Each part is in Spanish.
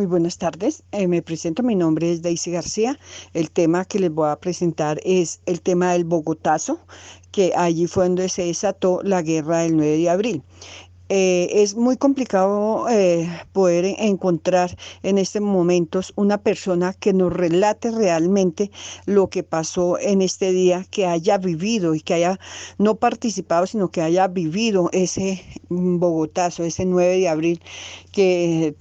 Muy buenas tardes. Me presento, mi nombre es Daisy García. El tema que les voy a presentar es el tema del Bogotazo, que allí fue donde se desató la guerra del 9 de abril. Es muy complicado poder encontrar en estos momentos una persona que nos relate realmente lo que pasó en este día, que haya vivido y que haya no participado, sino que haya vivido ese Bogotazo, ese 9 de abril que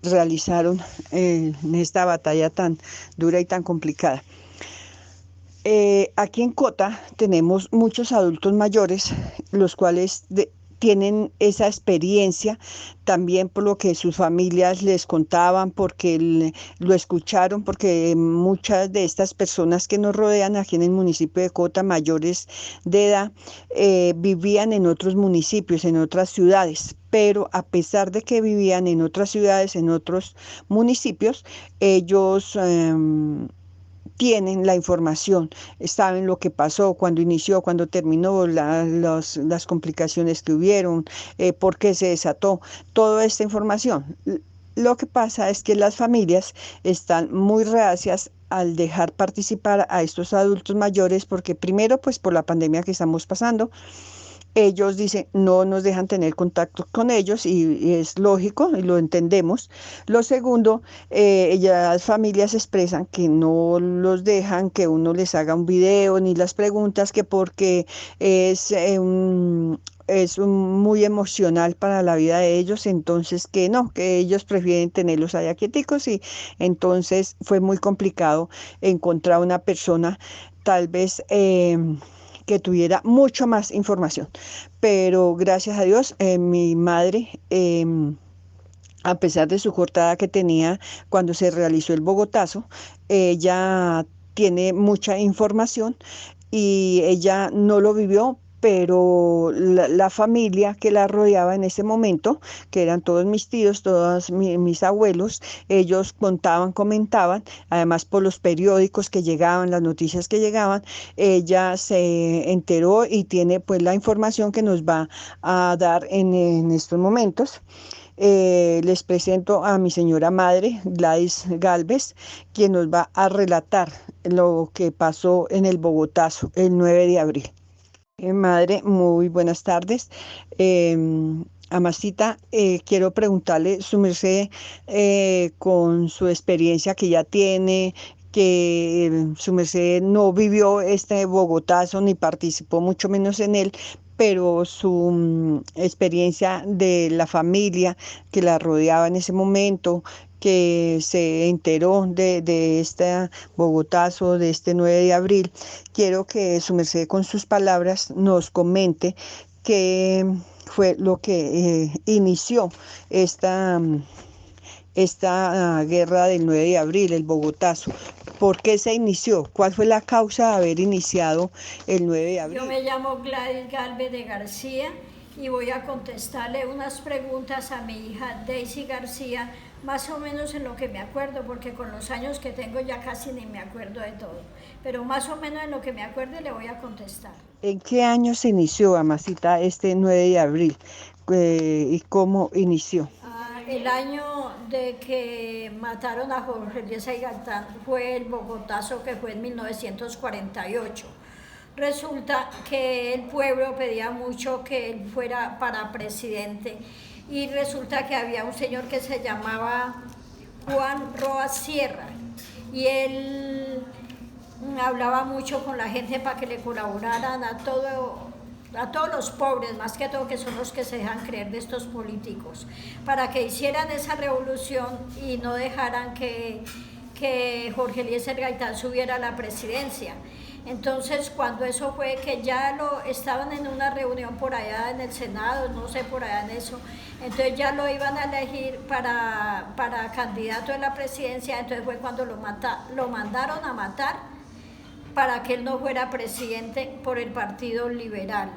realizaron en esta batalla tan dura y tan complicada. Aquí en Cota tenemos muchos adultos mayores, los cuales tienen esa experiencia también por lo que sus familias les contaban, porque lo escucharon, porque muchas de estas personas que nos rodean aquí en el municipio de Cota, mayores de edad, vivían en otros municipios, en otras ciudades. Pero a pesar de que vivían en otras ciudades, en otros municipios, ellos tienen la información, saben lo que pasó, cuando inició, cuando terminó, las complicaciones que hubieron, por qué se desató, toda esta información. Lo que pasa es que las familias están muy reacias al dejar participar a estos adultos mayores, porque primero, pues por la pandemia que estamos pasando, ellos dicen, no nos dejan tener contacto con ellos y es lógico y lo entendemos. Lo segundo, las familias expresan que no los dejan que uno les haga un video ni las preguntas, que porque muy emocional para la vida de ellos, entonces que no, que ellos prefieren tenerlos allá quieticos, y entonces fue muy complicado encontrar una persona tal vez que tuviera mucho más información. Pero gracias a Dios, mi madre, a pesar de su cortada que tenía cuando se realizó el Bogotazo, ella tiene mucha información y ella no lo vivió, pero la familia que la rodeaba en ese momento, que eran todos mis tíos, todos mis abuelos, ellos contaban, comentaban, además por los periódicos que llegaban, las noticias que llegaban, ella se enteró y tiene pues la información que nos va a dar en estos momentos. Les presento a mi señora madre, Gladys Galvez, quien nos va a relatar lo que pasó en el Bogotazo el 9 de abril. Madre, muy buenas tardes. Amasita, quiero preguntarle, su merced, con su experiencia que ya tiene, que su merced no vivió este Bogotazo ni participó mucho menos en él, pero su experiencia de la familia que la rodeaba en ese momento, que se enteró de este Bogotazo, de este 9 de abril, quiero que su merced con sus palabras nos comente qué fue lo que inició esta, esta guerra del 9 de abril, el Bogotazo. ¿Por qué se inició? ¿Cuál fue la causa de haber iniciado el 9 de abril? Yo me llamo Gladys Galvez de García y voy a contestarle unas preguntas a mi hija Daisy García, más o menos en lo que me acuerdo, porque con los años que tengo ya casi ni me acuerdo de todo, pero más o menos en lo que me acuerde le voy a contestar. ¿En qué año se inició, Amasita, este 9 de abril? ¿Y cómo inició? El año de que mataron a Jorge Eliezer Gaitán fue el Bogotazo, que fue en 1948. Resulta que el pueblo pedía mucho que él fuera para presidente y resulta que había un señor que se llamaba Juan Roa Sierra y él hablaba mucho con la gente para que le colaboraran a todos los pobres, más que todo, que son los que se dejan creer de estos políticos, para que hicieran esa revolución y no dejaran que Jorge Eliezer Gaitán subiera a la presidencia. Entonces, cuando eso fue que ya estaban en una reunión por allá en el Senado, no sé, por allá en eso, entonces ya lo iban a elegir para candidato a la presidencia, entonces fue cuando lo mandaron a matar para que él no fuera presidente por el Partido Liberal,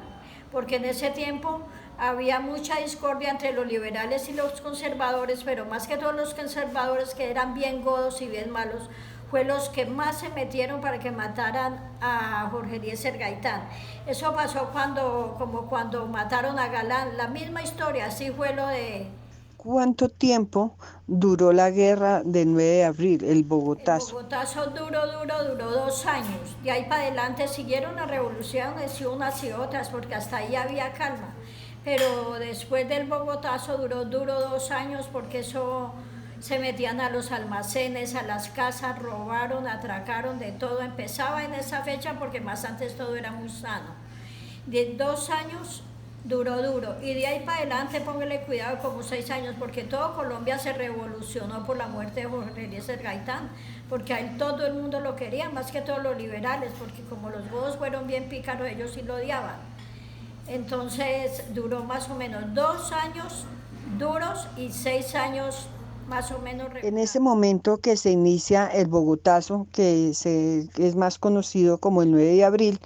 porque en ese tiempo había mucha discordia entre los liberales y los conservadores, pero más que todos los conservadores, que eran bien godos y bien malos, fue los que más se metieron para que mataran a Jorge Eliezer Gaitán. Eso pasó como cuando mataron a Galán, la misma historia, así fue lo de... ¿Cuánto tiempo duró la guerra del 9 de abril, el El Bogotazo? Bogotazo duró 2 años. De ahí para adelante siguieron las revoluciones y unas y otras, porque hasta ahí había calma. Pero después del Bogotazo duró 2 años, porque eso se metían a los almacenes, a las casas, robaron, atracaron de todo. Empezaba en esa fecha porque más antes todo era muy sano. De 2 años duró duro, y de ahí para adelante póngale cuidado como 6 años, porque todo Colombia se revolucionó por la muerte de Jorge Eliezer Gaitán, porque a él todo el mundo lo quería, más que todos los liberales, porque como los godos fueron bien pícaros, ellos sí lo odiaban. Entonces duró más o menos 2 años duros y 6 años más o menos En regulares. ese momento que se inicia el Bogotazo, es más conocido como el 9 de abril,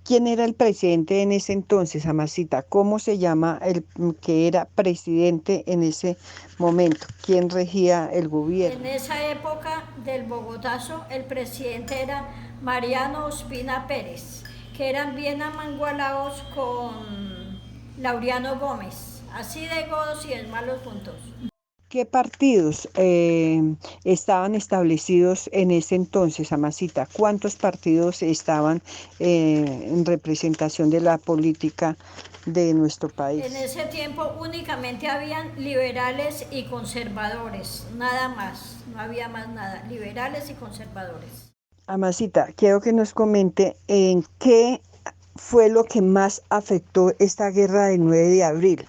¿quién era el presidente en ese entonces, Amasita? ¿Cómo se llama el que era presidente en ese momento? ¿Quién regía el En gobierno? esa época del Bogotazo, el presidente era Mariano Ospina Pérez, que eran bien amangualados con Laureano Gómez, así de godos y de malos juntos. ¿Qué partidos estaban establecidos en ese entonces, Amasita? ¿Cuántos partidos estaban en representación de la política de nuestro En país? ese tiempo únicamente habían liberales y conservadores, nada más, no había más nada, liberales y conservadores. Amasita, quiero que nos comente en qué fue lo que más afectó esta guerra del 9 de abril,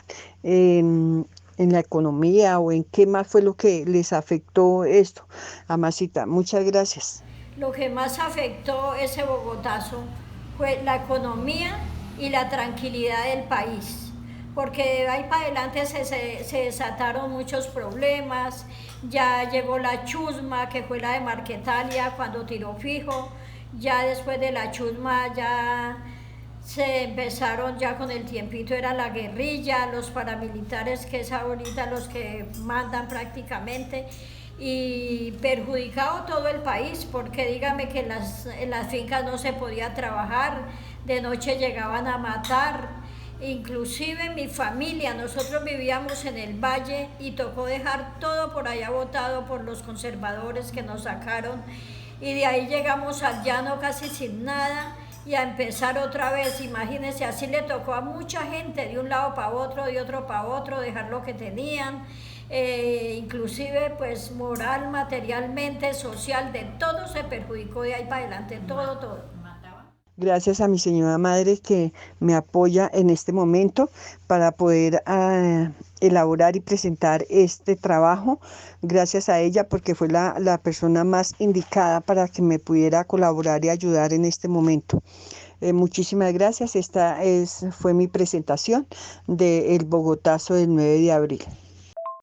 en la economía o en qué más fue lo que les afectó esto. Amasita, muchas gracias. Lo que más afectó ese Bogotazo fue la economía y la tranquilidad del país, porque de ahí para adelante se desataron muchos problemas. Ya llegó la chusma, que fue la de Marquetalia cuando tiró fijo. Ya después de la chusma ya se empezaron, ya con el tiempito era la guerrilla, los paramilitares, que es ahorita los que mandan prácticamente, y perjudicado todo el país, porque dígame que en las fincas no se podía trabajar, de noche llegaban a matar, inclusive mi familia, nosotros vivíamos en el valle y tocó dejar todo por allá botado por los conservadores que nos sacaron, y de ahí llegamos al llano casi sin nada y a empezar otra vez. Imagínense, así le tocó a mucha gente, de un lado para otro, de otro para otro, dejar lo que tenían, inclusive pues moral, materialmente, social, de todo se perjudicó de ahí para adelante, todo. Gracias a mi señora madre que me apoya en este momento para poder elaborar y presentar este trabajo. Gracias a ella porque fue la persona más indicada para que me pudiera colaborar y ayudar en este momento. Muchísimas gracias. Fue mi presentación del Bogotazo del 9 de abril.